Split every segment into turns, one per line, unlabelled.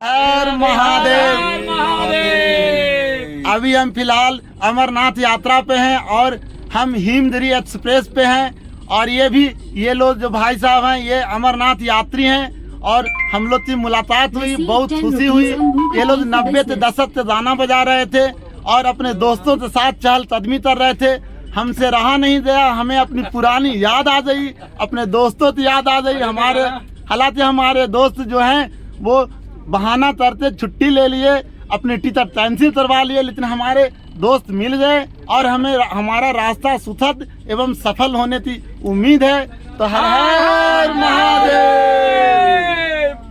हर महादेव। अभी हम फिलहाल अमरनाथ यात्रा पे हैं और हम हिमगिरी एक्सप्रेस पे हैं और ये लोग जो भाई साहब हैं ये अमरनाथ यात्री हैं और हम लोग की मुलाकात हुई, बहुत खुशी हुई। ये लोग 90 के दशक से गाना बजा रहे थे और अपने दोस्तों के साथ चहलकदमी कर रहे थे। हमसे रहा नहीं गया, हमें अपनी पुरानी याद आ गई, अपने दोस्तों की याद आ गई। हालांकि हमारे दोस्त जो हैं वो बहाना करते छुट्टी ले लिए, अपने टिकट कैंसिल करवा लिए, लेकिन हमारे दोस्त मिल गए और हमें हमारा रास्ता सुखद एवं सफल होने की उम्मीद है। तो हर हर महादेव।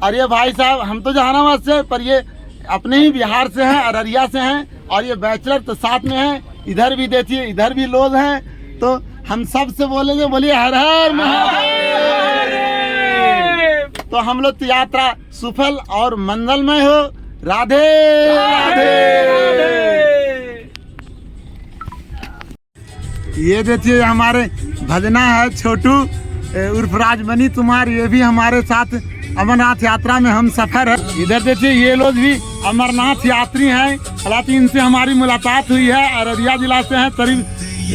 और ये भाई साहब हम तो जहानाबाद से, पर ये अपने ही बिहार से हैं, अररिया से हैं और ये बैचलर तो साथ में हैं। इधर भी देखिए, इधर भी लोग हैं, तो हम सब से बोलेंगे, बोलिए हर हर महादेव। तो हम लोग की यात्रा सफल और मंगलमय हो। राधे राधे। ये देखिए हमारे भजना है छोटू उर्फ राजमणि कुमार, ये भी हमारे साथ अमरनाथ यात्रा में हम सफर है। इधर देखिए ये लोग भी अमरनाथ यात्री हैं, हालांकि इनसे हमारी मुलाकात हुई है। अररिया जिला से हैं, करीब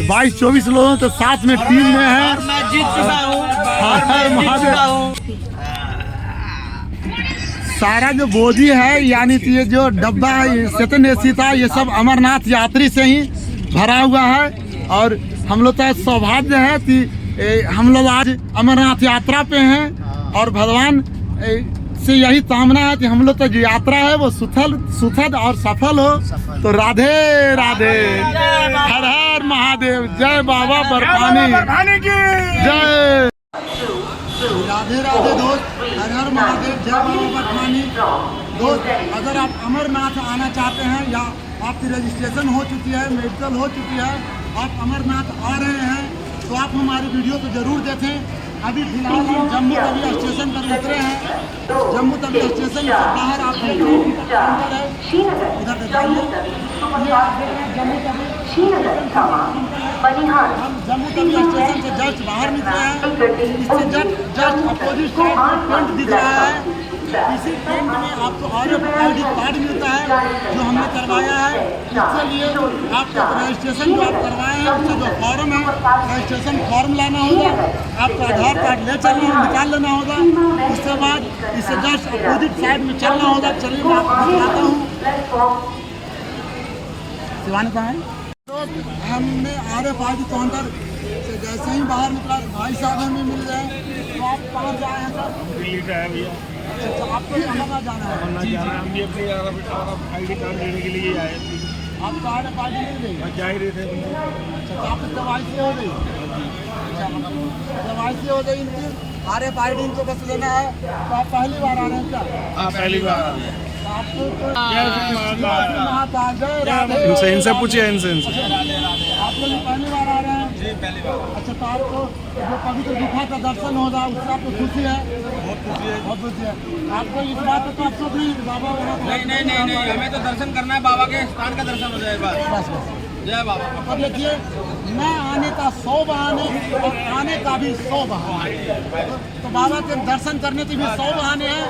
22-24 लोगों के साथ में टीम में है।
मैं जीत चुका हूँ।
सारा जो बोझी है यानी कि ये जो डब्बा है सेकंड एसी था, ये सब अमरनाथ यात्री से ही भरा हुआ है। और हम लोग का सौभाग्य है कि हम लोग आज अमरनाथ यात्रा पे हैं और भगवान से यही कामना है कि हम लोग का जो यात्रा है वो सुखद और सफल हो। तो राधे राधे। हर हर महादेव। जय बाबा बर्फानी की जय। राधे राधे दोस्त, हर हर महादेव, जय बाबा बर्फानी। दोस्त अगर आप अमरनाथ आना चाहते हैं या आपकी रजिस्ट्रेशन हो चुकी है, मेडिकल हो चुकी है, आप अमरनाथ आ रहे हैं तो आप हमारी वीडियो को जरूर देखें। अभी फिलहाल हम जम्मू तवी स्टेशन पर उतरे हैं। जम्मू तवी स्टेशन से बाहर आप इधर जाइए, ये आप देख रहे हैं जम्मू तवी। हम जम्मू तवी स्टेशन से जस्ट बाहर निकले हैं। इससे जस्ट अपोजिट साइड टेंट दिख रहा है। इसी टेंट में आपको RFID कार्ड मिलता है जो हमने करवाया है। इसके लिए आपका रजिस्ट्रेशन जो आप करवाए हैं उसका जो फॉर्म है, रजिस्ट्रेशन फॉर्म लाना होगा, आपका आधार कार्ड ले चलना निकाल लेना होगा। उसके बाद इससे जस्ट अपोजिट साइड में चलना होगा। चलिए मैं आपको दिखाता हूँ। शिवानी कहाँ है? हमने RFID काउंटर से जैसे ही बाहर निकला भाई साहब हमें मिल गए। तो आप कहाँ जा रहे हैं सर?
भैया
अच्छा, आपको अमरनाथ जाना है?
हम भी अपने RFID कार्ड लेने के लिए आए थे।
आपको RFID मिल गई?
जा ही रहे थे।
अच्छा, तो आपकी दवाई से हो गई? अच्छा, दवाई से हो गई इनकी। RFID इनको बस लेना है। तो आप पहली बार आ रहे हैं क्या?
हाँ, पहली बार।
आपको
इनसे पूछिए, इनसे
आप लोग पहली बार आ रहे हैं?
जी पहली बार।
अच्छा, तो आपको जो पवित्र गुफा का दर्शन होगा उससे आपको खुशी है?
बहुत खुशी है।
बहुत खुशी है। आपको इस बात का अफसोस नहीं बाबा
नहीं, हमें तो दर्शन करना है, बाबा के स्थान का दर्शन हो जाए बस। जय बाबा।
अब देखिए, न आने का 100 बहाने और आने का भी 100 बहाने। तो बाबा के दर्शन करने के भी 100 बहाने हैं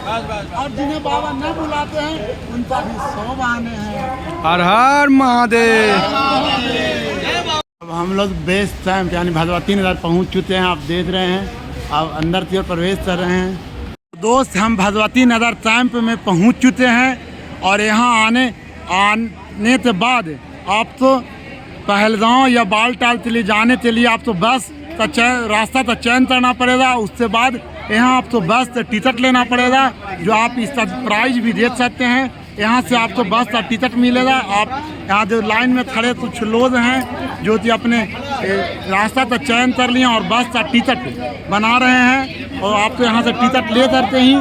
और जिन्हें बाबा न बुलाते हैं उनका भी 100 बहाने हैं।
हर हर महादेव।
अब हम लोग बेस टाइम यानी भगवती नगर पहुंच चुके हैं, आप देख रहे हैं। अब अंदर की ओर प्रवेश कर रहे हैं। दोस्त हम भगवती नगर कैंप में पहुंच चुके हैं और यहाँ आने के बाद आप तो पहलगांव या बालटाल के लिए जाने के लिए आप तो बस का रास्ता का चयन करना पड़ेगा। उसके बाद यहाँ आपको बस का टिकट लेना पड़ेगा, जो आप इसका प्राइस भी देख सकते हैं। यहाँ से आपको बस का टिकट मिलेगा। आप यहाँ जो लाइन में खड़े कुछ लोग हैं जो कि अपने रास्ता का चयन कर लिए और बस का टिकट बना रहे हैं। और आपको यहाँ से टिकट ले करते ही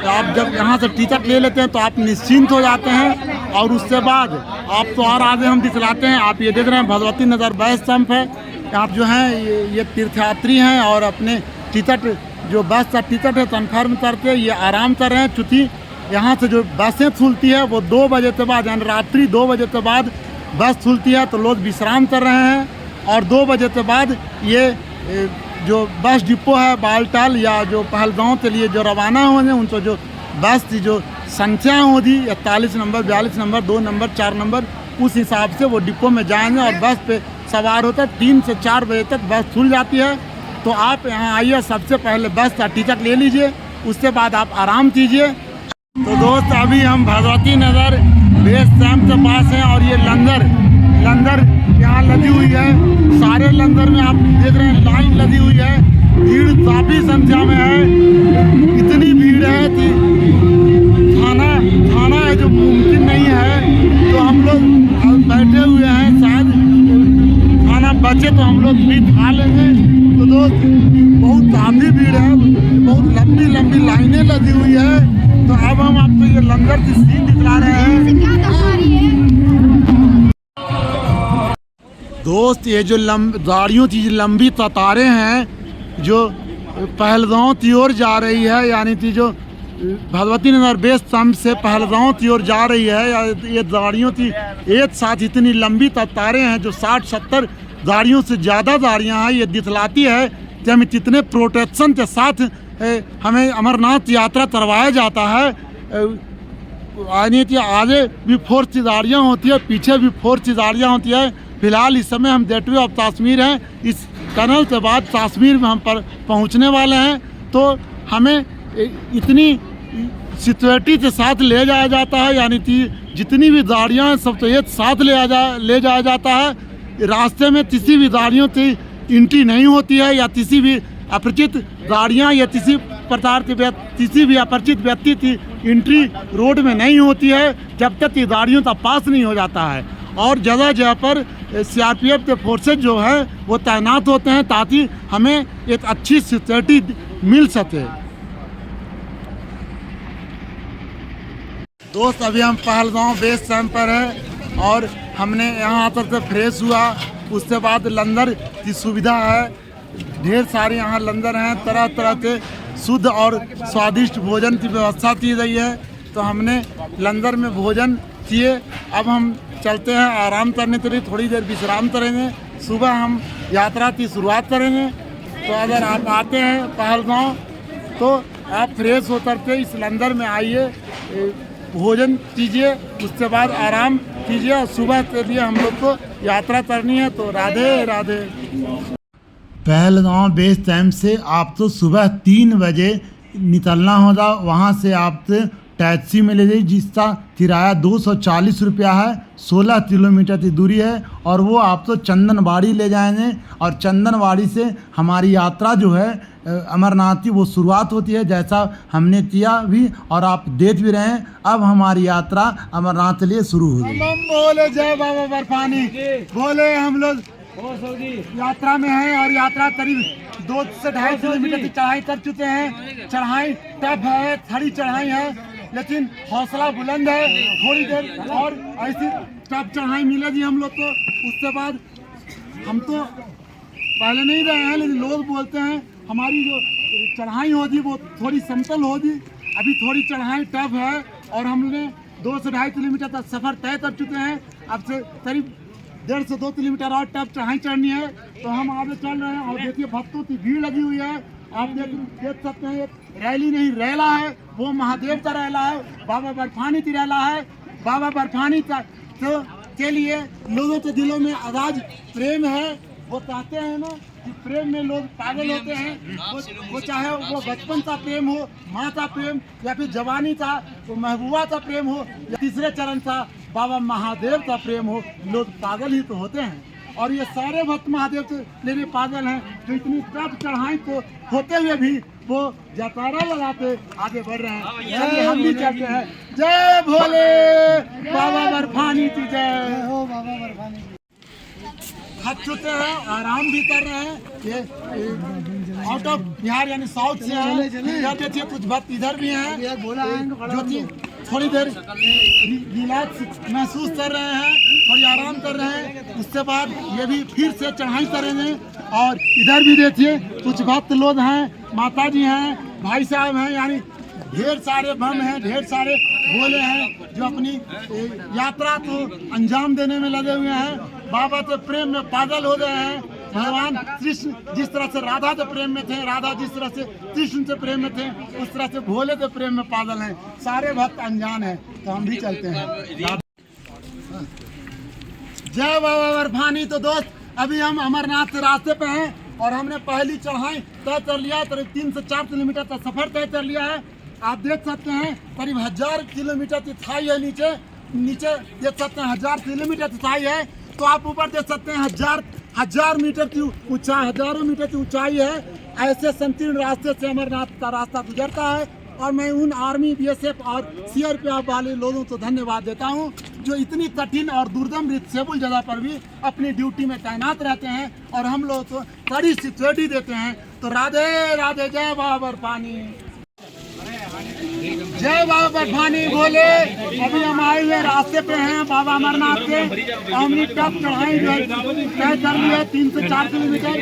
आप जब यहाँ से टिकट ले लेते हैं तो आप निश्चिंत हो जाते हैं। और उसके बाद आप तो और आगे हम दिखलाते हैं। आप ये देख रहे हैं भगवती नगर बस स्टैंड है। आप जो हैं ये तीर्थयात्री हैं और अपने टिकट जो बस का टिकट है कन्फर्म करके ये आराम कर रहे हैं। चूँकि यहाँ से जो बसें खुलती है वो 2 बजे के बाद यानी रात्रि 2 बजे के बाद बस खुलती है, तो लोग विश्राम कर रहे हैं। और 2 बजे के बाद ये जो बस डिपो है बालटाल या जो पहलगांव के लिए जो रवाना होंगे उनको जो बस जो संख्या होगी 41 नंबर, 42 नंबर, 2 नंबर, 4 नंबर, उस हिसाब से वो डिपो में जाएंगे और बस पे सवार होकर 3 से 4 बजे तक बस खुल जाती है। तो आप यहाँ आइए, सबसे पहले बस का टिकट ले लीजिए, उसके बाद आप आराम कीजिए। तो दोस्त अभी हम भगवती नगर बेस कैंप के पास हैं और ये लंगर यहाँ लगी हुई है। सारे लंगर में आप देख रहे हैं लाइन लगी हुई है, भीड़ काफ़ी संख्या में है। इतनी भीड़ है कि खाना है जो मुमकिन नहीं है। तो हम लोग बैठे हुए हैं, शायद खाना बचे तो हम लोग भी खा लेंगे। तो दोस्त बहुत काफ़ी भीड़ है, बहुत लंबी लंबी लाइनें लगी हुई है। तो अब हम आपको ये लंगर की सीन दिखला रहे हैं। दोस्त ये जो गाड़ियों की लंबी कतारें हैं जो पहलगांव की ओर जा रही है, यानी कि जो भगवती नगर बेस कैंप से पहलगांव की ओर जा रही है, ये गाड़ियों की एक साथ इतनी लंबी कतारें हैं जो 60-70 गाड़ियों से ज़्यादा गाड़ियां हैं। ये दिखलाती है कि हमें कितने प्रोटेक्शन के साथ हमें अमरनाथ यात्रा करवाया जाता है। यानी कि आगे भी फोर्स की गाड़ियाँ होती है, पीछे भी फोर्स की गाड़ियाँ होती है। फिलहाल इस समय हम गेटवे ऑफ कश्मीर हैं। इस टनल के बाद कश्मीर में हम पर पहुंचने वाले हैं। तो हमें इतनी सिक्योरिटी के साथ ले जाया जाता है, यानी कि जितनी भी गाड़ियां हैं सब तो एक साथ ले जाया जाता है। रास्ते में किसी भी गाड़ियों की एंट्री नहीं होती है, या किसी भी अपरिचित गाड़ियां या किसी प्रकार के किसी भी अपरिचित व्यक्ति की एंट्री रोड में नहीं होती है जब तक कि गाड़ियों का पास नहीं हो जाता है। और जगह जगह पर CRPF के फोर्सेज जो है वो तैनात होते हैं ताकि हमें एक अच्छी सिक्योरिटी मिल सके। दोस्त अभी हम पहलगांव बेस कैंप पर है और हमने यहाँ आकर के फ्रेश हुआ। उसके बाद लंगर की सुविधा है, ढेर सारे यहाँ लंगर हैं, तरह तरह के शुद्ध और स्वादिष्ट भोजन की व्यवस्था की गई है। तो हमने लंगर में भोजन किए। अब हम चलते हैं आराम करने के लिए, थोड़ी देर विश्राम करेंगे। सुबह हम यात्रा की शुरुआत करेंगे। तो अगर आप आते हैं पहलगांव तो आप फ्रेश होकर के इस लंगर में आइए, भोजन कीजिए, उसके बाद आराम कीजिए। और सुबह के लिए हम लोग को यात्रा करनी है। तो राधे राधे। पहलगांव बेस कैंप से आप तो सुबह 3 बजे निकलना होगा। वहाँ से आप टैक्सी में ले जाइए जिसका किराया 240 रुपया है। 16 किलोमीटर की दूरी है और वो आप तो चंदनबाड़ी ले जाएंगे। और चंदनबाड़ी से हमारी यात्रा जो है अमरनाथ की वो शुरुआत होती है, जैसा हमने किया भी और आप देख भी रहे हैं। अब हमारी यात्रा अमरनाथ के लिए शुरू हो गई। हम बोले जय बाबा बर्फानी बोले। हम लोग यात्रा में हैं और यात्रा करीब 2 से 2.5 किलोमीटर की चढ़ाई कर चुके हैं। चढ़ाई टफ है, खड़ी चढ़ाई है, लेकिन हौसला बुलंद है। थोड़ी देर और ऐसी टफ चढ़ाई मिलेगी हम लोग को। उसके बाद हम तो पहले नहीं रहे हैं, लेकिन लोग बोलते हैं हमारी जो चढ़ाई होगी वो थोड़ी समतल होगी। अभी थोड़ी चढ़ाई टफ है और हमने 2 से 2.5 किलोमीटर तक सफ़र तय कर चुके हैं। अब से करीब 1.5 से 2 किलोमीटर और टफ चढ़ाई चढ़नी है। तो हम आगे चल रहे हैं और देखिए भक्तों की भीड़ लगी हुई है। आप देख सकते हैं, रैली नहीं रैला है, वो महादेव का रैला है, बाबा बर्फानी की रैला है। बाबा बर्फानी का तो के लिए लोगों के दिलों में आगाज प्रेम है। वो कहते हैं ना कि प्रेम में लोग पागल होते हैं। वो चाहे वो बचपन का प्रेम हो, माँ का प्रेम, या फिर जवानी का वो महबूबा का प्रेम हो, या तीसरे चरण का बाबा महादेव का प्रेम हो, लोग पागल ही तो होते हैं। और ये सारे भक्त महादेव के लिए पागल हैं जो इतनी टफ चढ़ाई को होते हुए भी वो जयकारा लगाते आगे बढ़ रहे हैं। चलिए हम भी चलते हैं। जय भोले बाबा बर्फानी की जय हो। बाबा बर्फानी थक चुके हैं, आराम भी कर रहे हैं। ये आउट ऑफ बिहार यानी साउथ से हैं। इधर देखिए कुछ भक्त इधर भी हैं जो कि थोड़ी देर रिलैक्स महसूस कर रहे हैं, थोड़ी आराम कर रहे हैं। उसके बाद ये भी फिर से चढ़ाई करेंगे। और इधर भी देखिए कुछ भक्त लोग हैं, माता जी हैं, भाई साहब हैं, यानी ढेर सारे बम हैं, ढेर सारे भोले हैं जो अपनी यात्रा को अंजाम देने में लगे हुए हैं। बाबा के प्रेम में पागल हो गए हैं। भगवान कृष्ण जिस तरह से राधा से प्रेम में थे, राधा जिस तरह से कृष्ण से प्रेम में थे, उस तरह से भोले से प्रेम में पागल हैं। सारे भक्त अनजान हैं, तो हम भी चलते हैं। जय बाबा बर्फानी। तो दोस्त अभी हम अमरनाथ के रास्ते पे हैं और हमने पहली चढ़ाई तय कर लिया है। करीब 3 से 4 किलोमीटर का सफर तय कर लिया है। आप देख सकते हैं करीब 1000 किलोमीटर की ऊंचाई है। नीचे देख सकते हैं 1000 किलोमीटर की ऊंचाई है। तो आप ऊपर देख सकते हैं हजार मीटर की ऊंचाई, हजारों मीटर की ऊंचाई है। ऐसे संकीर्ण रास्ते से अमरनाथ का रास्ता गुजरता है और मैं उन आर्मी, बीएसएफ और सीआरपीएफ वाले लोगों को धन्यवाद देता हूं जो इतनी कठिन और दुर्गम रिस्केबल जगह पर भी अपनी ड्यूटी में तैनात रहते हैं और हम लोग को कड़ी सिक्योरिटी देते हैं। तो राधे राधे, जय बाबा बर्फानी, जय बाबा बर्फानी बोले। अभी हम आए हुए रास्ते पे हैं बाबा अमरनाथ के। हमने टप चढ़ाई जो तय कर ली है 3 से 4 किलोमीटर।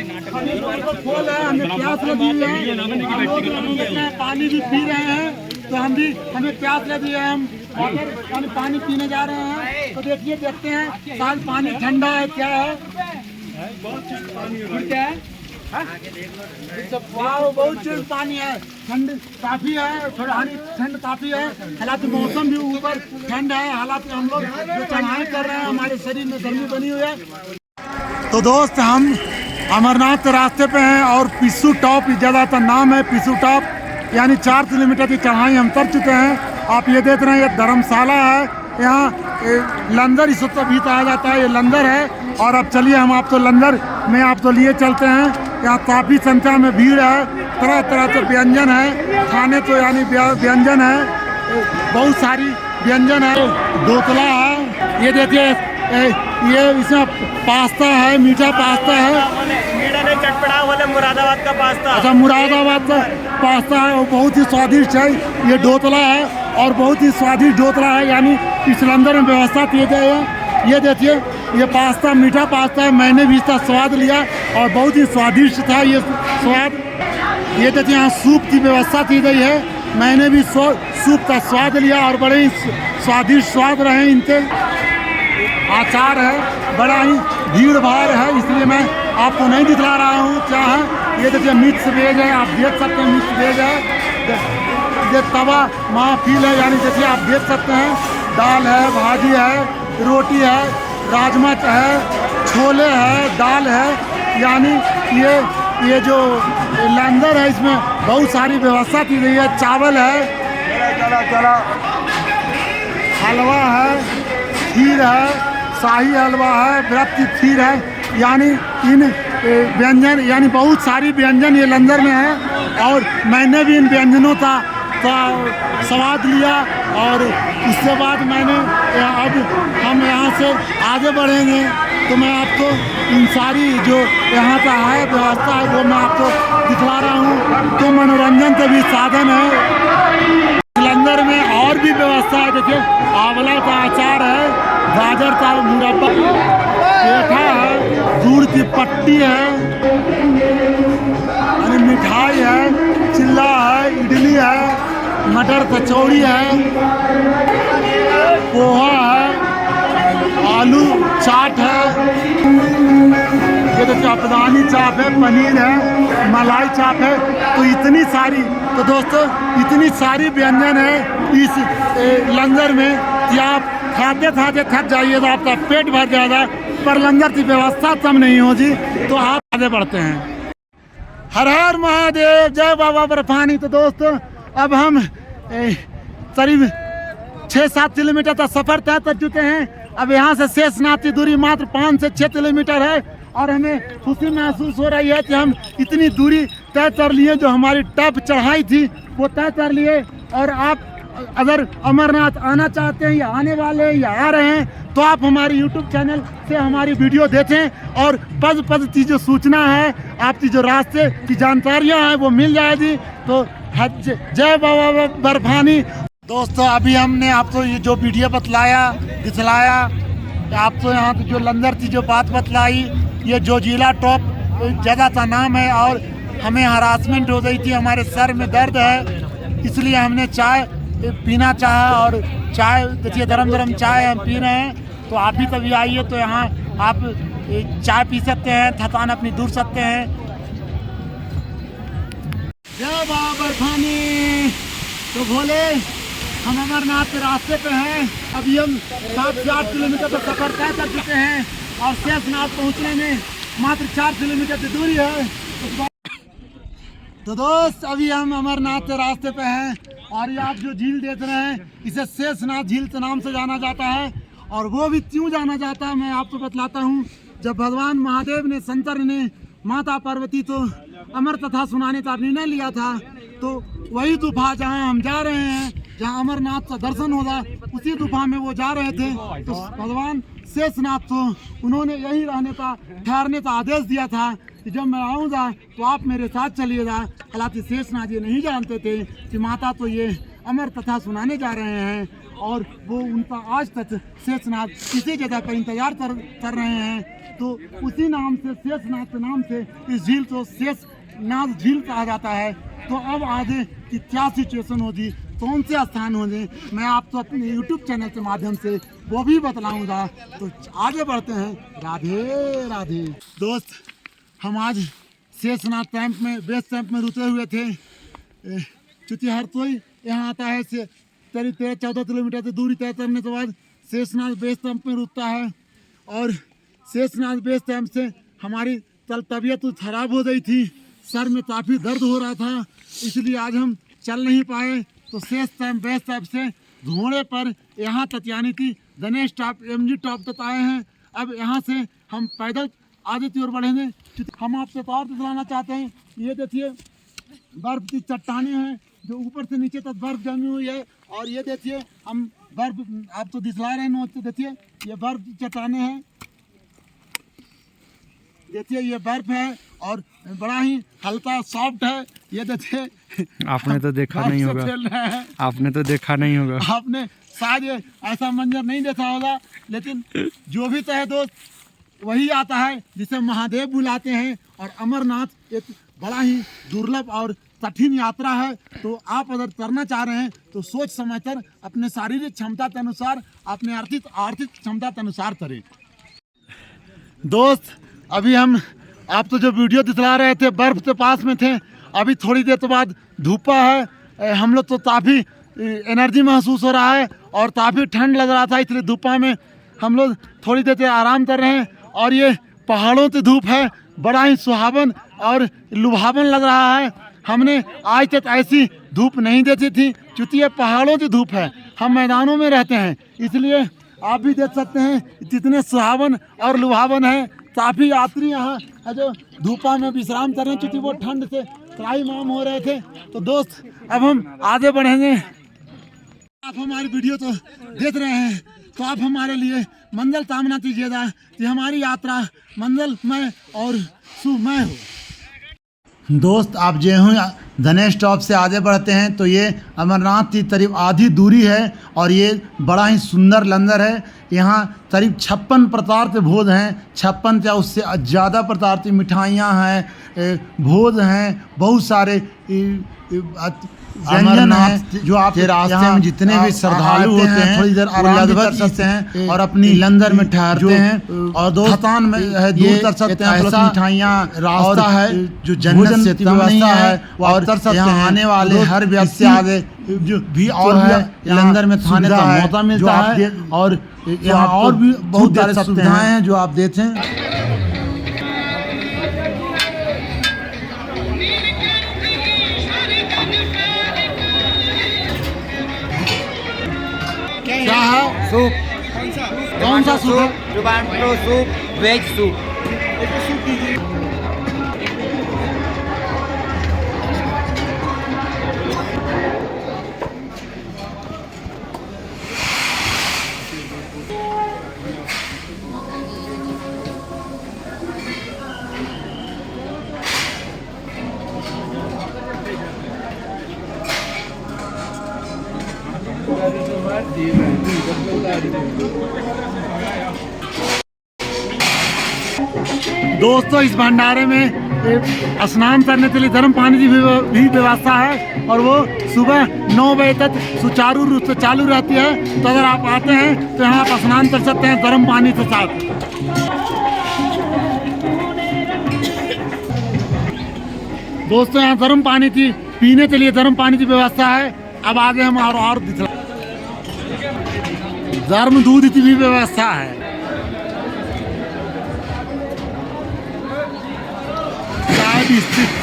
खोल है, हमें प्यास लगी हुई है, हम लोग पानी भी पी रहे हैं। तो हमें प्यास लगी है, हम वाटर पानी पीने जा रहे हैं। तो देखते हैं शायद पानी ठंडा है क्या है। बहुत चीज पानी है, ठंड काफी है, थोड़ा ठंड काफी है। हालांकि मौसम भी ऊपर ठंड है, हालांकि हम लोग जो चढ़ाई कर रहे हैं हमारे शरीर में गर्मी बनी हुई है। तो दोस्त हम अमरनाथ के रास्ते पे हैं और पिस्सू टॉप जगह का नाम है। पिस्सू टॉप यानी 4 किलोमीटर की चढ़ाई हम कर चुके हैं। आप ये देख रहे हैं, ये धर्मशाला है। यहाँ लंगर इस वक्त भी कहा जाता है, ये लंगर है। और अब चलिए हम आपको लंगर में आपको लिए चलते हैं। यहाँ काफ़ी संख्या में भीड़ है, तरह तरह के व्यंजन है, खाने तो यानी व्यंजन है, बहुत सारी व्यंजन है। ढोकला है, ये देखिए, ये इसमें पास्ता है, मीठा पास्ता है।
चटपटा बोले मुरादाबाद का पास्ता।
अच्छा, मुरादाबाद का पास्ता है और बहुत ही स्वादिष्ट है। ये ढोकला है और बहुत ही स्वादिष्ट ढोकला है, यानी इस लंगर में व्यवस्था किए गए हैं। ये देखिए, ये पास्ता मीठा पास्ता है। मैंने भी इसका स्वाद लिया और बहुत ही स्वादिष्ट था ये स्वाद। ये देखिए, यहाँ सूप की व्यवस्था की गई है। मैंने भी सूप का स्वाद लिया और बड़े ही स्वादिष्ट स्वाद रहे इनके। आचार है, बड़ा ही भीड़ भाड़ है, इसलिए मैं आपको नहीं दिखला रहा हूँ क्या है। ये देखिए मिक्स वेज है, आप देख सकते हैं मिक्स वेज है। ये तवा महफिल है, यानी देखिए आप देख सकते हैं, दाल है, भाजी है, रोटी है, राजमा है, छोले है, दाल है। यानी ये जो लंगर है इसमें बहुत सारी व्यवस्था की गई है। चावल है, हलवा है, खीर है, शाही हलवा है, व्रत की खीर है। यानी इन व्यंजन यानी बहुत सारी व्यंजन ये लंगर में है और मैंने भी इन व्यंजनों का स्वाद लिया। और उसके बाद मैंने अब हम यहाँ से आगे बढ़ेंगे तो मैं आपको इन सारी जो यहाँ का है व्यवस्था है वो मैं आपको दिखला रहा हूँ। तो मनोरंजन के भी साधन है लंगर में, और भी व्यवस्था है। देखिए, आंवला का अचार है, गाजर का मुरब्बा, पेठा है, गुड़ की पट्टी है, मिठाई है, चिल्ला है, इडली है, मटर कचौड़ी है, पोहा है, आलू चाट है, ये देखिए अफगानी चाप है, पनीर है, मलाई चाप है। तो इतनी सारी, तो दोस्तों इतनी सारी व्यंजन है इस लंगर में कि आप खाते खाते थक जाइए तो आपका पेट भर जाएगा, पर लंगर की व्यवस्था कम नहीं होगी। तो आप आगे बढ़ते हैं। हर हर महादेव, जय बाबा बर्फानी। तो दोस्तों अब हम करीब 6-7 किलोमीटर का सफर तय कर चुके हैं। अब यहाँ से शेषनाथ की दूरी मात्र 5 से 6 किलोमीटर है और हमें खुशी महसूस हो रही है कि हम इतनी दूरी तय कर लिए। जो हमारी टफ चढ़ाई थी वो तय कर लिए। और आप अगर अमरनाथ आना चाहते हैं या आने वाले हैं या आ रहे हैं तो आप हमारे YouTube चैनल से हमारी वीडियो देखें और पद पद की जो सूचना है, आपकी जो रास्ते की जानकारियां हैं वो मिल जाएगी। तो जय बाबा बर्फानी। दोस्तों अभी हमने आपको ये जो वीडियो दिखलाया, आपको यहाँ जो लंगर की जो बात बतलाई, ये जोजिला टॉप जगह का नाम है। और हमें हरासमेंट हो गई थी, हमारे सर में दर्द है, इसलिए हमने चाय पीना चाहा। और चाय देखिए, गरम गरम चाय हम पी रहे हैं। तो आप भी कभी आइए तो यहाँ आप चाय पी सकते हैं, थकान अपनी दूर सकते हैं। जय बाबा बर्फानी। तो भोले, हम अमरनाथ के रास्ते पे हैं। अभी हम 7 से 8 किलोमीटर का सफर तय कर चुके हैं और शेषनाग पहुंचने में मात्र 4 किलोमीटर की दूरी है। तो दोस्त, अभी हम अमरनाथ के रास्ते पे हैं और ये आप जो झील देख रहे हैं, इसे शेषनाग झील के नाम से जाना जाता है। और वो भी क्यों जाना जाता है मैं आपको बतलाता हूँ। जब भगवान महादेव ने, शंकर ने माता पार्वती को अमर कथा सुनाने का निर्णय लिया था, तो वही गुफा जहाँ हम जा रहे हैं, जहाँ अमरनाथ का दर्शन होगा, उसी गुफा में वो जा रहे थे। तो भगवान शेषनाग को उन्होंने यहीं रहने का, ठहरने का आदेश दिया था कि जब मैं आऊँगा तो आप मेरे साथ चलिएगा। हालांकि शेषनाग ये नहीं जानते थे कि माता तो ये अमर कथा सुनाने जा रहे हैं और वो उनका आज तक शेषनाग किसी जगह पर इंतजार कर रहे हैं। तो उसी नाम से, शेषनाग के नाम से इस झील को शेषनाग झील कहा जाता है। तो अब आगे की क्या सिचुएशन होगी, कौन से स्थान होंगे, मैं आपको अपने YouTube चैनल के माध्यम से वो भी बतलाऊंगा। तो आगे बढ़ते हैं। राधे राधे। दोस्त, हम आज शेषनाग कैंप में, बेस कैंप में रुके हुए थे। चूँकि हर कोई यहाँ आता है, से 13-14 किलोमीटर की दूरी तय करने के बाद शेषनाग बेस कैंप में रुकता है। और शेषनाग बेस कैंप से हमारी कल तबीयत खराब हो गई थी, सर में काफ़ी दर्द हो रहा था, इसलिए आज हम चल नहीं पाए। तो शेष कैंप बेस कैंप से घोड़े पर यहाँ तक, यानी कि गणेश टॉप, MG टॉप तक आए हैं। अब यहाँ से हम पैदल आगे की ओर बढ़ेंगे। हम आपसे एक और दिखलाना चाहते हैं, ये देखिए बर्फ की चट्टानें हैं जो ऊपर से नीचे तक बर्फ जमी हुई है। और ये देखिए हम बर्फ आपको दिखला रहे हैं, देखिए ये बर्फ की चट्टानें हैं, देखिए ये बर्फ है और बड़ा ही हल्का सॉफ्ट है। ये देखिए,
आपने तो देखा नहीं होगा, आपने तो देखा नहीं होगा,
आपने शायद ऐसा मंजर नहीं देखा होगा। लेकिन जो भी चाहे दोस्त, वही आता है जिसे महादेव बुलाते हैं। और अमरनाथ एक बड़ा ही दुर्लभ और कठिन यात्रा है। तो आप अगर करना चाह रहे हैं तो सोच समझकर, अपने शारीरिक क्षमता के अनुसार, अपने आर्थिक क्षमता के अनुसार करें। दोस्त, अभी हम आपको जो वीडियो दिखला रहे थे, बर्फ के पास में थे। अभी थोड़ी देर के बाद धूपा है, हम लोग तो काफ़ी एनर्जी महसूस हो रहा है और काफ़ी ठंड लग रहा था, इसलिए धूपा में हम लोग थोड़ी देर आराम कर रहे हैं। और ये पहाड़ों की धूप है, बड़ा ही सुहावन और लुभावन लग रहा है। हमने आज तक ऐसी धूप नहीं देखी थी, क्योंकि ये पहाड़ों की धूप है, हम मैदानों में रहते हैं, इसलिए आप भी देख सकते हैं कितने सुहावन और लुभावन है। काफ़ी यात्री यहाँ जो धूपा में विश्राम कर रहे हैं, क्योंकि वो ठंड से त्राहिमाम हो रहे थे। तो दोस्त, अब हम आगे बढ़ेंगे। आप हमारी वीडियो तो देख रहे हैं, तो आप हमारे लिए मंजिल कामना कीजिएगा कि हमारी यात्रा मंजिलमय और सुमय हो। दोस्त, आप जो हूँ गणेश टॉप से आगे बढ़ते हैं तो ये अमरनाथ की करीब आधी दूरी है और ये बड़ा ही सुंदर लंगर है। यहाँ करीब 56 प्रकार के भोज हैं, 56 या उससे ज़्यादा प्रकार की मिठाइयाँ हैं, भोज हैं, बहुत सारे व्यंजन हैं जो आपके रास्ते में जितने भी श्रद्धालु होते हैं थोड़ी देर आराम कर सकते हैं और अपनी लंगर में ठहरते हैं। और दोस्तान में दूर कर सकते हैं, प्लस मिठाइयाँ, रास्ता है जो जन्नत से कम नहीं है। और यहाँ आने वाले हर व्यक्ति आगे जो भी और है लंगर में खाने का मौका मिलता है। और यहाँ और भी बहुत सारी सुविधाएं हैं जो आप देखें। क्या है?
सूप।
कौन सा soup?
Tomato soup, veg soup.
दोस्तों, इस भंडारे में स्नान करने के लिए गर्म पानी की भी व्यवस्था है और वो सुबह 9 बजे तक सुचारू रूप से चालू रहती है। तो अगर आप आते हैं तो यहाँ आप स्नान कर सकते हैं गर्म पानी के साथ। दोस्तों यहाँ गर्म पानी की पीने के लिए गर्म पानी की व्यवस्था है। अब आगे हम और दिखा, गर्म दूध की भी व्यवस्था है। चाय बिस्किट,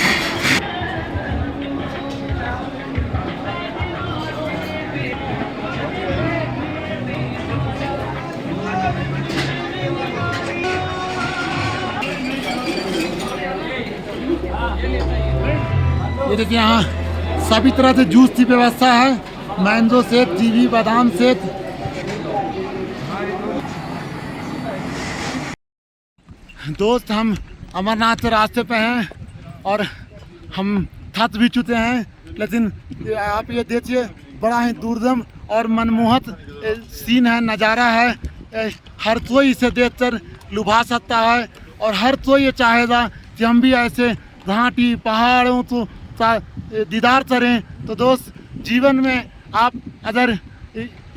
ये देखिए यहाँ सभी तरह से जूस की व्यवस्था है। मैंगो शेक, कीवी, बादाम शेक। दोस्त हम अमरनाथ के रास्ते पे हैं और हम थक भी चुके हैं, लेकिन आप ये देखिए बड़ा ही दुर्गम और मनमोहक सीन है, नज़ारा है। हर कोई इसे देखकर लुभा सकता है और हर कोई ये चाहेगा कि हम भी ऐसे घाटी पहाड़ों तो दीदार करें। तो दोस्त जीवन में आप अगर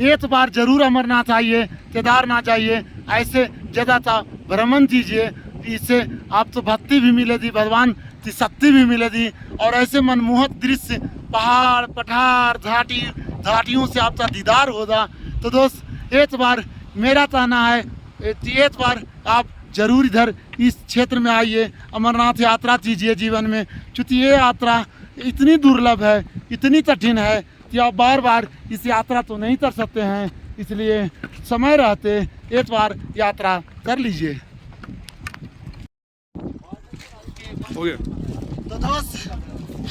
एक बार जरूर अमरनाथ आइए, केदारनाथ आइए, ऐसे जगह का भ्रमण कीजिए। इससे आपको भक्ति भी मिलेगी, भगवान की शक्ति भी मिलेगी और ऐसे मनमोहक दृश्य, पहाड़, पठार, घाटियों से आपका दीदार होगा। तो दोस्त एक बार मेरा कहना है, एक बार आप जरूर इधर इस क्षेत्र में आइए, अमरनाथ यात्रा कीजिए जीवन में। क्योंकि ये यात्रा इतनी दुर्लभ है, इतनी कठिन है कि आप बार बार इस यात्रा तो नहीं कर सकते हैं। इसलिए समय रहते एक बार यात्रा कर लीजिए।
हो गया।
तो दोस्त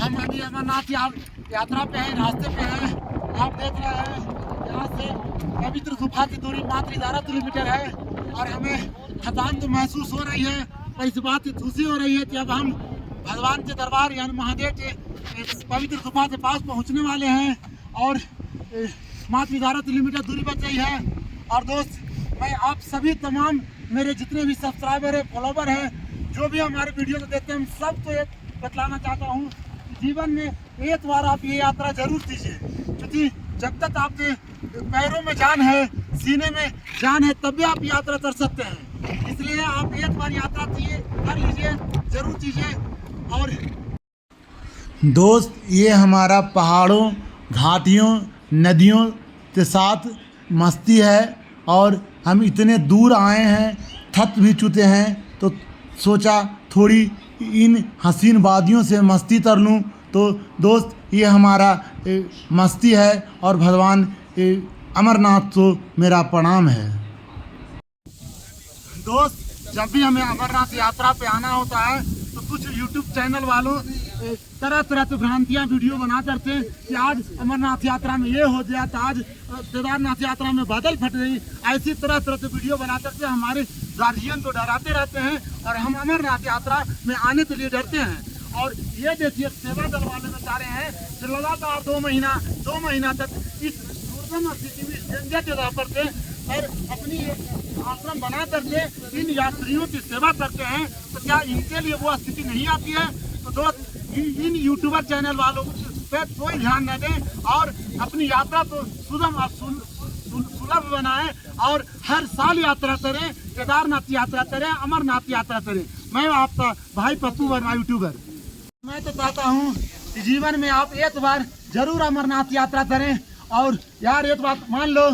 हम अभी अमरनाथ यात्रा पे हैं, रास्ते पे हैं। आप देख रहे हैं यहाँ से पवित्र गुफा की दूरी मात्र 11 किलोमीटर है और हमें थकान तो महसूस हो रही है, पर इस बात की खुशी हो रही है कि अब हम भगवान के दरबार यानी महादेव के पवित्र गुफा के पास पहुंचने वाले हैं और मात्र 11 किलोमीटर दूरी बच गई है। और दोस्त मैं आप सभी तमाम मेरे जितने भी सब्सक्राइबर है, फॉलोवर हैं, जो भी हमारे वीडियो को देखते हैं, हम सबको एक बतलाना चाहता हूँ, जीवन में एक बार आप ये यात्रा जरूर कीजिए। क्योंकि जब तक आपके पैरों में जान है, सीने में जान है, तब भी आप यात्रा कर सकते हैं। इसलिए आप एक बार यात्रा कर लीजिए, जरूर कीजिए। और दोस्त ये हमारा पहाड़ों, घाटियों, नदियों के साथ मस्ती है और हम इतने दूर आए हैं, थक भी चुके हैं, तो सोचा थोड़ी इन हसीन वादियों से मस्ती कर लूँ। तो दोस्त ये हमारा मस्ती है और भगवान अमरनाथ को मेरा प्रणाम है। दोस्त जब भी हमें अमरनाथ यात्रा पे आना होता है तो कुछ यूट्यूब चैनल वालों तरह तरह की भ्रांतियाँ वीडियो बना करते हैं कि आज अमरनाथ यात्रा में ये हो गया, तो आज केदारनाथ यात्रा में बादल फट गई। ऐसी तरह तरह के वीडियो बना करके हमारे गार्जियन को डराते रहते हैं और हम अमरनाथ यात्रा में आने के लिए डरते हैं। और ये देखिए सेवा दल वाले बेचारे हैं जो लगातार 2 महीना तक इस दुर्गम स्थिति में झंझट जगह पर थे और अपनी आश्रम बना करके इन यात्रियों की सेवा करते हैं। तो क्या इनके लिए वो स्थिति नहीं आती है? तो दोस्त इन यूट्यूबर चैनल वालों पे कोई ध्यान न दें और अपनी यात्रा को सुगम और सुलभ बनाएं और हर साल यात्रा करें, केदारनाथ यात्रा करें, अमरनाथ यात्रा करें। मैं आपका भाई पप्पू वर्मा यूट्यूबर। मैं तो चाहता हूँ कि जीवन में आप एक बार जरूर अमरनाथ यात्रा करें और यार एक बात मान लो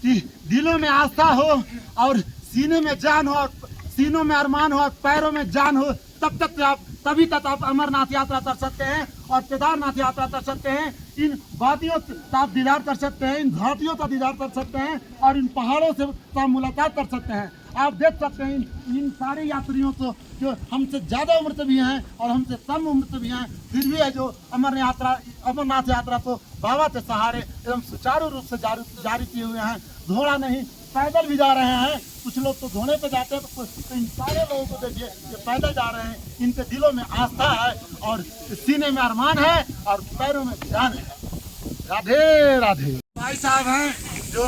कि दिलों में आस्था हो और सीने में जान हो, सीनों में अरमान हो, पैरों में जान हो, तभी तक आप अमरनाथ यात्रा कर सकते हैं और केदारनाथ यात्रा कर सकते हैं। इन वादियों का आप दीदार कर सकते हैं, इन घाटियों का दीदार कर सकते हैं और इन पहाड़ों से का मुलाकात कर सकते हैं। आप देख सकते हैं इन सारे यात्रियों को जो हमसे ज़्यादा उम्र से भी हैं और हमसे कम उम्र से भी हैं, फिर भी है जो अमरनाथ यात्रा को बाबा के सहारे एवं सुचारू रूप से जारी किए हुए हैं। घोड़ा नहीं, पैदल भी जा रहे हैं। कुछ लोग तो घोड़े पे जाते हैं, तो इन सारे लोगों को देखिए ये पैदल जा रहे हैं। इनके दिलों में आस्था है और सीने में अरमान है और पैरों में जान है। राधे राधे। भाई साहब हैं जो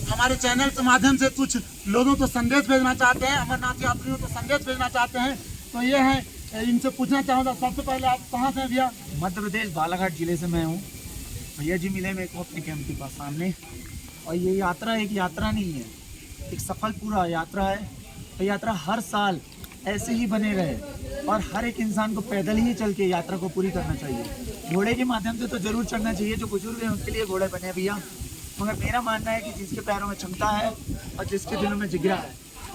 हमारे चैनल के माध्यम से कुछ लोगों को संदेश भेजना चाहते हैं, अमरनाथ यात्रियों को संदेश भेजना चाहते हैं। तो ये है, इनसे पूछना चाहूँगा, सबसे पहले आप कहाँ से भैया?
मध्य प्रदेश बालाघाट जिले से मैं हूँ। भैया जी मिले मेरे को अपने कैंप के पास सामने, और ये यात्रा एक यात्रा नहीं है, एक सफल पूरा यात्रा है। तो यात्रा हर साल ऐसे ही बने रहे और हर एक इंसान को पैदल ही चल के यात्रा को पूरी करना चाहिए। घोड़े के माध्यम से तो जरूर चढ़ना चाहिए, जो बुजुर्ग हैं उनके लिए घोड़े बने हैं भैया, मगर मेरा मानना है कि जिसके पैरों में क्षमता है और जिसके दिलों में जिगरा है,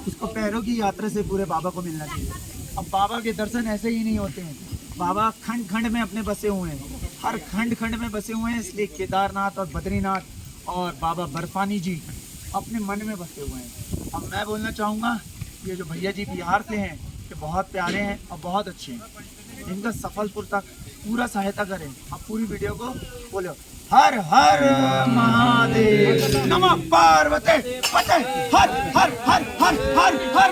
उसको पैरों की यात्रा से पूरे बाबा को मिलना चाहिए। अब बाबा के दर्शन ऐसे ही नहीं होते हैं, बाबा खंड खंड में अपने बसे हुए हैं, हर खंड खंड में बसे हुए हैं, इसलिए केदारनाथ और बद्रीनाथ और बाबा बर्फानी जी अपने मन में बसे हुए हैं। अब मैं बोलना चाहूँगा, ये जो भैया जी बिहार से हैं, ये बहुत प्यारे हैं और बहुत अच्छे हैं, इनका सफलपुर तक पूरा सहायता करें। आप पूरी वीडियो को बोलो, हर हर महादेव नमः पार्वती पते, हर हर हर हर हर हर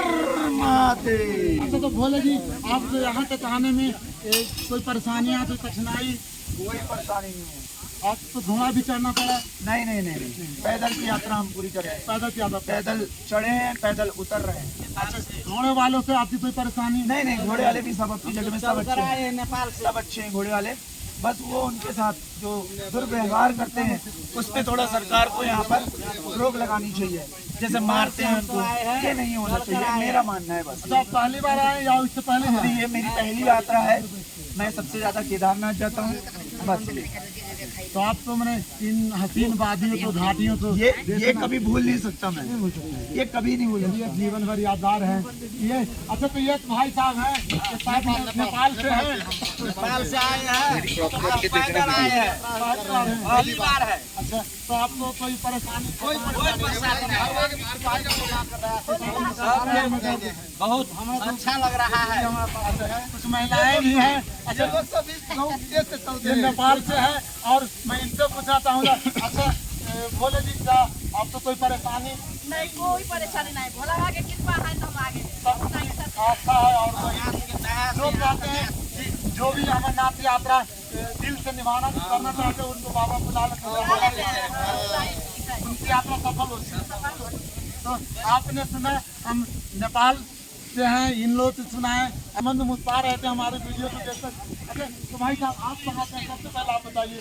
महादेव।
अच्छा तो भोले जी, आप यहाँ तक आने में कोई परेशानियाँ, कोई कठिनाई?
कोई परेशानी नहीं है।
आप तो घोड़ा भी चढ़ना पड़ा?
नहीं नहीं नहीं नहीं, पैदल की यात्रा हम पूरी करें।
पैदल की यात्रा?
पैदल चढ़े हैं, पैदल उतर रहे हैं।
अच्छा, घोड़े वालों से आपकी कोई परेशानी?
नहीं नहीं, घोड़े वाले भी सब अपनी जगह में सब अच्छे हैं, नेपाल से सब अच्छे हैं घोड़े वाले। बस वो उनके साथ जो दुर्व्यवहार करते हैं उस पर थोड़ा सरकार को यहाँ पर रोक लगानी चाहिए, जैसे मारते हैं उनको, ये नहीं होना चाहिए, मेरा मानना है बस।
अच्छा, पहली बार आए या इससे पहले?
ये मेरी पहली यात्रा है, मैं सबसे ज्यादा केदारनाथ जाता हूँ बस।
तो आप तो मैंने इन हसीन वादियों को, घाटियों को
ये कभी भूल नहीं सकता मैं, ये कभी नहीं भूलूंगा,
ये जीवन भर यादगार है ये। अच्छा तो ये भाई साहब हैं, ये शायद नेपाल से हैं?
नेपाल से आए हैं, पैदल आए हैं, पहली बार है।
अच्छा, तो आपको कोई परेशानी?
कोई परेशानी नहीं, बहुत अच्छा लग रहा है।
कुछ महिलाएं भी हैं। अच्छा, ये नेपाल से है और मैं इनसे पूछना चाहूँगा। अच्छा भोले जी, क्या आपको कोई परेशानी?
नहीं, कोई परेशानी नहीं, भोला बाबा की कृपा है तो हम आगे
आस्था है। और लोग कहते हैं कि जो भी अमरनाथ यात्रा दिल से निभाना करना चाहते हैं उनको बाबा बुला लेते हैं, उनकी यात्रा सफल होती है। तो आपने सुना, हम नेपाल से हैं, इन लोग से सुना है, आनंद मुस्कुरा रहे थे हमारे वीडियो को देखकर। अच्छा तो भाई साहब, आप कहाँ से हैं? सबसे पहले आप बताइए।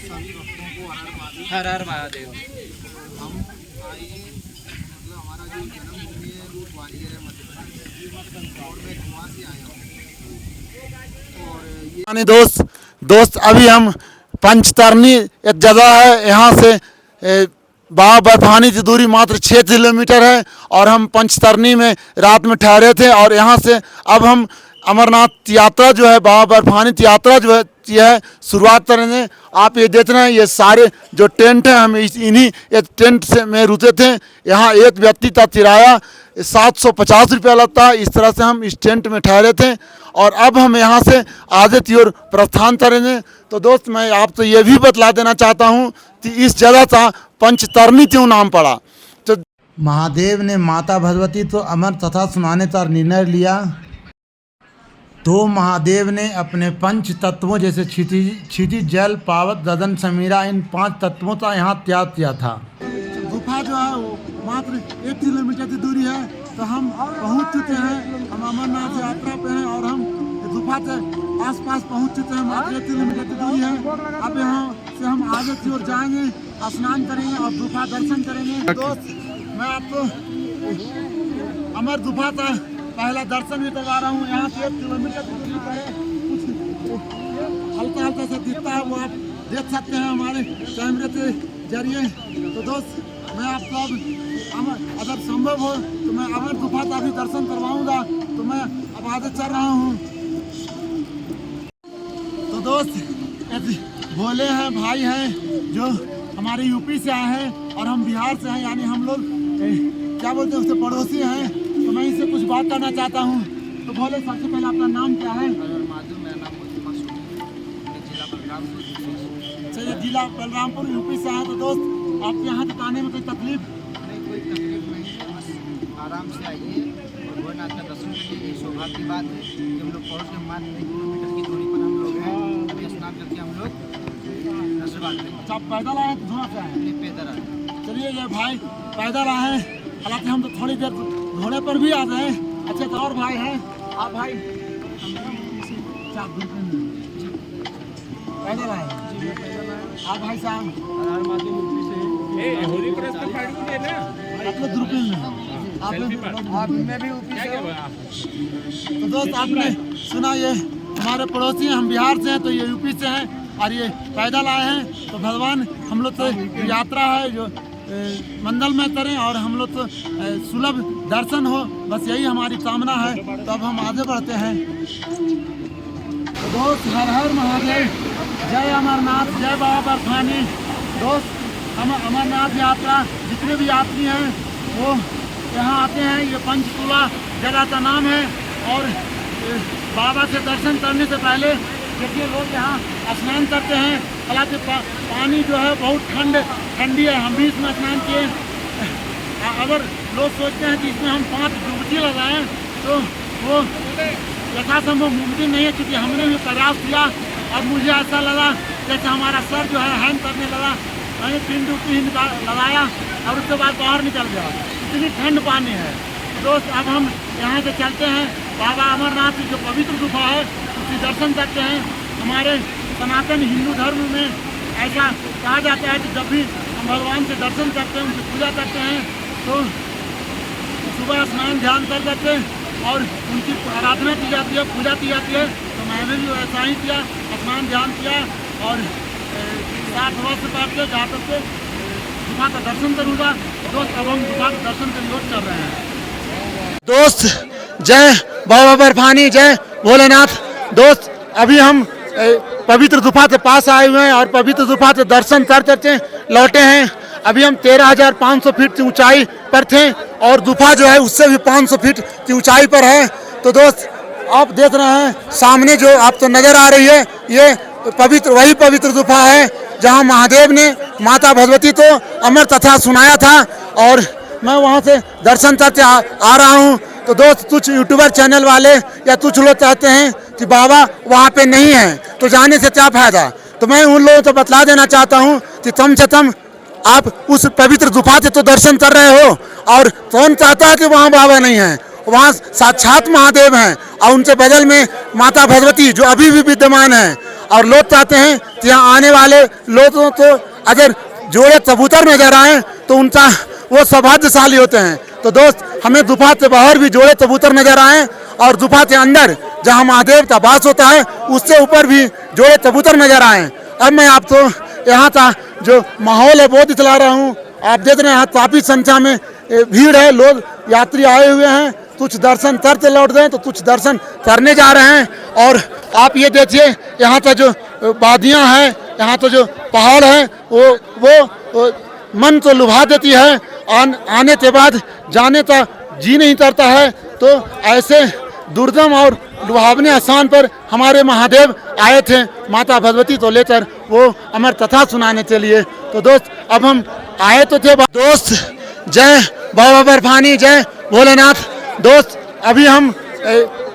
सभी भक्तों को हर हर महादेव। हम आए, मतलब हमारा जो जन्मभूमि है वो ग्वालियर है, मध्य प्रदेश, और मैं गोवा से आया हूँ। और ये
दोस्त अभी हम पंचतरनी एक जगह है, यहाँ से बाबा बर्फानी की दूरी मात्र 6 किलोमीटर है और हम पंचतरनी में रात में ठहरे थे। और यहाँ से अब हम अमरनाथ यात्रा जो है, बाबा बर्फानी यात्रा जो है यह शुरुआत करेंगे। आप ये देख रहे हैं, ये सारे जो टेंट हैं, हम इन्हीं एक टेंट से में रुके थे। यहाँ एक व्यक्ति का किराया 750 रुपया लगता है। इस तरह से हम इस टेंट में ठहरे थे और अब हम यहाँ से आगे की ओर प्रस्थान करेंगे। तो दोस्त, मैं आपको ये भी बतला देना चाहता हूँ कि इस जगह का पंचतरनी क्यों नाम पड़ा। तो महादेव ने माता भगवती तो अमर तथा सुनाने का निर्णय लिया, तो महादेव ने अपने पंच तत्वों जैसे क्षितिज, जल, पावक, गगन, समीरा, इन 5 तत्वों का यहाँ त्याग किया था। गुफा जो है वो मात्र 1 किलोमीटर की दूरी है। तो हम पहुँच चुके हैं, हम अमरनाथ यात्रा पे हैं और हम गुफा के आसपास पहुँच चुके हैं। मात्र 1 किलोमीटर की दूरी है। अब यहाँ से हम आगे की ओर जाएंगे, स्नान करेंगे और गुफा दर्शन करेंगे। दोस्त, मैं आपको अमर गुफा का पहला दर्शन भी करवा रहा हूँ। यहाँ से 1 किलोमीटर की दूरी पर है, कुछ हल्का हल्का सा दिखता है, वो आप देख सकते हैं हमारे कैमरे के जरिए। तो दोस्त, मैं आपको अब अगर संभव हो तो मैं अमर गुफा का भी दर्शन करवाऊंगा। तो मैं अब आगे चल रहा हूँ। तो दोस्त, भोले हैं, भाई हैं जो हमारे यूपी से आए हैं और हम बिहार से हैं, यानी हम लोग क्या बोलते हैं, उससे पड़ोसी हैं। तो मैं इनसे कुछ बात करना चाहता हूँ। तो भोले, सबसे पहले आपका नाम क्या है?
मेरा नाम मोतिमा सोनी, जिला बलरामपुर।
अच्छा, ये जिला बलरामपुर यूपी से है। तो दोस्त, आपके यहाँ तक आने में कोई तकलीफ?
नहीं, कोई तकलीफ नहीं है, बस आराम से आइए और भोलेनाथ का दर्शन करिए। ये सौभाग्य की बात है कि हम लोग पहुँच गए, मात्र 1 किलोमीटर की दूरी पर हम लोग हैं। अभी स्नान करके हम लोग आशीर्वाद लेंगे।
अच्छा, आप पैदल आए तो घोड़ा से आए?
ये पैदल आए।
चलिए, ये भाई पैदल आए हैं, हालांकि हम तो थोड़ी देर घोड़े पर भी आ गए। अच्छा, तो और भाई हैं, आप भाई पैदल आए? आप भाई साहब आप लोग दुर्गम में तो दोस्त आपने सुना, ये हमारे पड़ोसी हैं, हम बिहार से हैं तो ये यूपी से हैं और ये पैदल आए हैं। तो भगवान हम लोग से यात्रा है जो मंगल में करें और हम लोग तो सुलभ दर्शन हो, बस यही हमारी कामना है। तो अब हम आगे बढ़ते हैं। तो दोस्त हर हर महादेव, जय अमरनाथ, जय बाबा बर्फानी। दोस्त हम अमरनाथ यात्रा जितने भी यात्री हैं वो यहाँ आते हैं। ये पंचकूला जगह का नाम है और बाबा से दर्शन करने से पहले देखिए लोग यहाँ स्नान करते हैं। हालांकि पानी जो है बहुत ठंडी है, हम भी इसमें स्नान किए। अगर लोग सोचते हैं कि इसमें हम 5 डुबकी लगाएं तो वो यथासंभव मुमकिन नहीं है, क्योंकि हमने भी प्रयास किया और मुझे ऐसा लगा जैसे हमारा सर जो है हैंग करने लगा। मैंने 3 डुबकी लगाया और उसके बाद बाहर निकल गया, इतनी ठंड पानी है। दोस्त अब हम यहाँ से चलते हैं बाबा अमरनाथ की जो पवित्र गुफा है उसकी दर्शन करते हैं। हमारे सनातन हिंदू धर्म में ऐसा कहा जाता है कि जब भी हम भगवान से दर्शन करते हैं, उनकी पूजा करते हैं तो सुबह स्नान ध्यान कर करते हैं और उनकी आराधना की जाती है, पूजा की जाती है। तो मैंने भी वैसा ही किया, स्नान ध्यान किया और 7 वर्ष करके जा करके गुफा का दर्शन करूँगा। दोस्त अब हम गुफा का दर्शन की ओर चल रहे हैं। दोस्त जय बाबा बर्फानी, जय भोलेनाथ। दोस्त अभी हम पवित्र गुफा के पास आए हुए हैं और पवित्र गुफा से दर्शन कर करके लौटे हैं। अभी हम 13,500 फीट की ऊंचाई पर थे और गुफा जो है उससे भी 500 फीट की ऊंचाई पर है। तो दोस्त आप देख रहे हैं सामने जो आपको नजर आ रही है, ये वही पवित्र गुफा है जहां महादेव ने माता भगवती को अमर कथा सुनाया था और मैं वहां से दर्शन करके आ रहा हूं। तो दोस्त कुछ यूट्यूबर चैनल वाले या कुछ लोग चाहते हैं कि बाबा वहां पे नहीं है तो जाने से क्या फायदा। तो मैं उन लोगों को बतला देना चाहता हूं कि कम से कम आप उस पवित्र गुफा से तो दर्शन कर रहे हो, और कौन चाहता है कि वहाँ बाबा नहीं है। वहाँ साक्षात महादेव हैं और उनके बगल में माता भगवती जो अभी भी विद्यमान है। और लोग चाहते हैं कि यहाँ आने वाले लोगों को अगर जोड़े कबूतर नजर आए तो उनका वो सौभाग्यशाली होते हैं। तो दोस्त हमें गुफा से बाहर भी जोड़े कबूतर नजर आए और गुफा के अंदर जहाँ महादेव का वास होता है उससे ऊपर भी जोड़े कबूतर नजर आए। अब मैं आपको यहाँ का जो माहौल है वो दिखला रहा हूँ। आप देख रहे हैं यहाँ काफ़ी संख्या में भीड़ है, लोग यात्री आए हुए हैं। कुछ दर्शन करके लौट गए तो कुछ दर्शन करने जा रहे हैं। और आप ये देखिए यहाँ का जो वादियाँ हैं, यहाँ तो जो पहाड़ है वो मन को लुभा देती है। आने के बाद जाने का जी नहीं करता है। तो ऐसे दुर्गम और लुभावने स्थान पर हमारे महादेव आए थे माता भगवती को लेकर वो अमर कथा सुनाने के लिए। तो दोस्त अब हम आए तो थे। दोस्त जय बाबा बर्फानी, जय भोलेनाथ। दोस्त अभी हम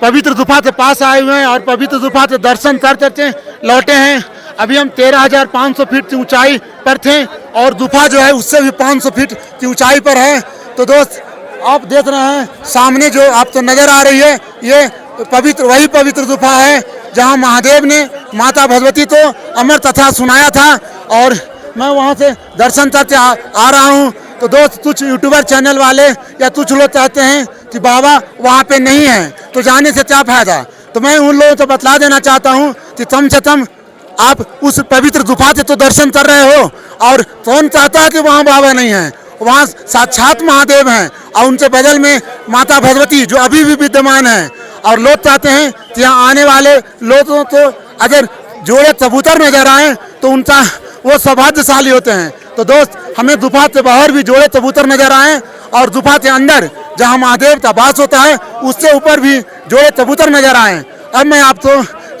पवित्र गुफा के पास आए हुए हैं और पवित्र गुफा से दर्शन कर करके लौटे हैं। अभी हम 13,500 फीट की ऊंचाई पर थे और गुफा जो है उससे भी 500 फीट की ऊंचाई पर है। तो दोस्त आप देख रहे हैं सामने जो आपको नजर आ रही है, ये वही पवित्र गुफा है जहां महादेव ने माता भगवती को अमर कथा सुनाया था और मैं वहां से दर्शन करके आ रहा हूं। तो दोस्त कुछ यूट्यूबर चैनल वाले या कुछ लोग चाहते हैं कि बाबा वहां पे नहीं है तो जाने से क्या फायदा। तो मैं उन लोगों को बतला देना चाहता हूं कि कम से कम आप उस पवित्र गुफा से तो दर्शन कर रहे हो, और कौन चाहता है कि वहाँ बाबा नहीं है। वहाँ साक्षात महादेव हैं और उनके बगल में माता भगवती जो अभी भी विद्यमान है। और लोग चाहते हैं कि यहाँ आने वाले लोगों को अगर जोड़े कबूतर नजर आए तो उनका वो सौभाग्यशाली होते हैं। तो दोस्त हमें गुफा से बाहर भी जोड़े कबूतर नजर आए और गुफा के अंदर जहाँ महादेव का वास होता है उससे ऊपर भी जोड़े कबूतर नजर आए। अब मैं आपको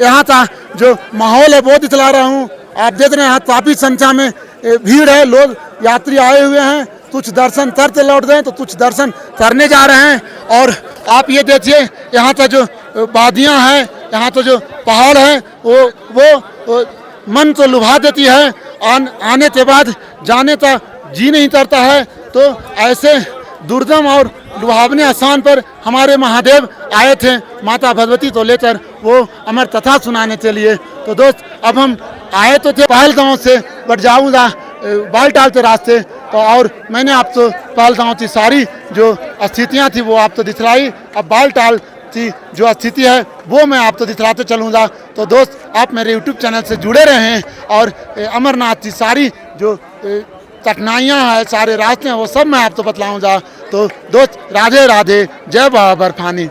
यहाँ का जो माहौल है वो दिखला रहा हूँ। आप देख रहे हैं यहाँ काफ़ी संख्या में भीड़ है, लोग यात्री आए हुए हैं। कुछ दर्शन करके लौट गए तो कुछ दर्शन करने जा रहे हैं। और आप ये देखिए यहाँ का जो वादियाँ हैं, यहाँ तो जो पहाड़ है वो मन को लुभा देती है। आने के बाद जाने का जी नहीं करता है। तो ऐसे दुर्गम और लुभावने स्थान पर हमारे महादेव आए थे माता भगवती को लेकर वो अमर कथा सुनाने के लिए। तो दोस्त अब हम आए तो थे पहलगांव से, बट जाऊँगा बालटाल के रास्ते। तो और मैंने आपको पहलगांव की सारी जो स्थितियाँ थी वो आपको दिखलाई। अब बालटाल की जो स्थिति है वो मैं आपको दिखलाते चलूँगा। तो दोस्त आप मेरे यूट्यूब चैनल से जुड़े रहें और अमरनाथ की सारी जो कठिनाइयाँ हैं, सारे रास्ते हैं, वो सब मैं आपको बतलाऊँगा। तो दोस्त राधे राधे, जय बाबा बर्फानी।